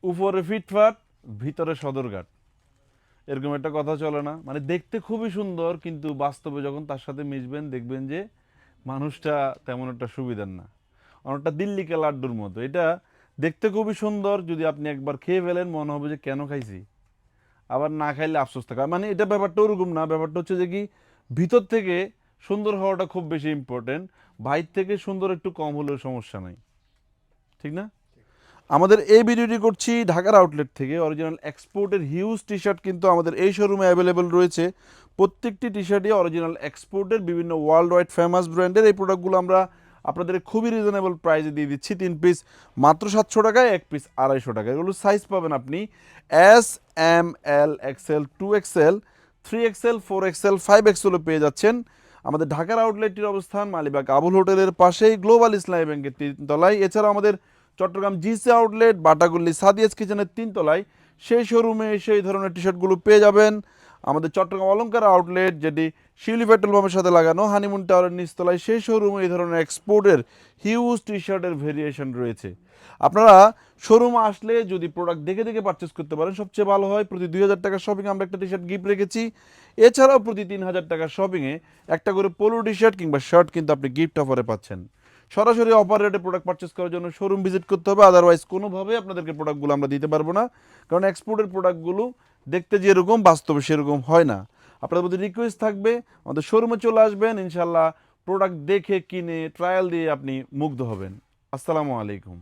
উপরে ফিটফাট, ভিতরে সদরঘাট, এরকম একটা কথা চলে না? মানে দেখতে খুবই সুন্দর, কিন্তু বাস্তবে যখন তার সাথে মিশবেন দেখবেন যে মানুষটা তেমন একটা সুবিধার না, অনেকটা দিল্লি কে লাড্ডুর মতো। এটা দেখতে খুবই সুন্দর, যদি আপনি একবার খেয়ে ফেলেন মনে হবে যে কেন খাইছি, আবার না খাইলে আফসোস থাকে। মানে এটা ব্যাপারটা ওরকম না, ব্যাপারটা হচ্ছে যে কি ভিতর থেকে সুন্দর হওয়াটা খুব বেশি ইম্পর্টেন্ট, বাইর থেকে সুন্দর একটু কম হলেও সমস্যা নাই, ঠিক না? আমাদের এই ভিডিওটি করছি ঢাকার আউটলেট থেকে। অরিজিনাল এক্সপোর্টের হিউজ টি শার্ট কিন্তু আমাদের এই শোরুমে অ্যাভেলেবেল রয়েছে। প্রত্যেকটি টি শার্টই অরিজিনাল এক্সপোর্টের বিভিন্ন ওয়ার্ল্ড ওয়াইড ফেমাস ব্র্যান্ডের। এই প্রোডাক্টগুলো আমরা আপনাদের খুবই রিজনেবল প্রাইসে দিয়ে দিচ্ছি। 3 পিস মাত্র 700 টাকায়, 1 পিস 250 টাকা। এগুলো সাইজ পাবেন আপনি এস, এম, এল, Excel, 2XL, 3XL, 4XL, 5XL পেয়ে যাচ্ছেন। আমাদের ঢাকার আউটলেটটির অবস্থান মালিবাগ আবুল হোটেলের পাশেই গ্লোবাল ইসলামী ব্যাংকের 3তলায়। এছাড়া আমাদের চট্টগ্রাম জিসি আউটলেট বাটাগুল্লি সাদিয়াস কিচেনের 3তলায়, সেই শোরুমে সেই ধরনের টি শার্টগুলো পেয়ে যাবেন। আমাদের চট্টগ্রাম অলংকার আউটলেট, যেটি শিউলি পেট্রোল পাম্পের সাথে লাগানো, হানিমুন টাওয়ারের নিচতলায়, সেই শোরুমে এই ধরনের এক্সপোর্টের হিউজ টি শার্টের ভেরিয়েশন রয়েছে। আপনারা শোরুমে আসলে যদি প্রোডাক্ট দেখে দেখে পারচেস করতে পারেন সবচেয়ে ভালো হয়। প্রতি 2000 টাকার শপিংয়ে আমরা একটা টি শার্ট গিফট রেখেছি। এছাড়াও প্রতি 3000 টাকার শপিংয়ে একটা করে পোলো টি শার্ট কিংবা শার্ট কিন্তু আপনি গিফট অফারে পাচ্ছেন। সরাসরি অফার রেটে প্রোডাক্ট পারচেস করার জন্য শোরুম ভিজিট করতে হবে, আদারওয়াইজ কোনোভাবে আপনাদেরকে প্রোডাক্টগুলো আমরা দিতে পারবো না, কারণ এক্সপোর্টের প্রোডাক্টগুলো দেখতে যেরকম বাস্তবে সেরকম হয় না। আপনাদের প্রতি রিকোয়েস্ট থাকবে আমাদের শোরুমে চলে আসবেন, ইনশাল্লাহ প্রোডাক্ট দেখে কিনে ট্রায়াল দিয়ে আপনি মুগ্ধ হবেন। আসসালামু আলাইকুম।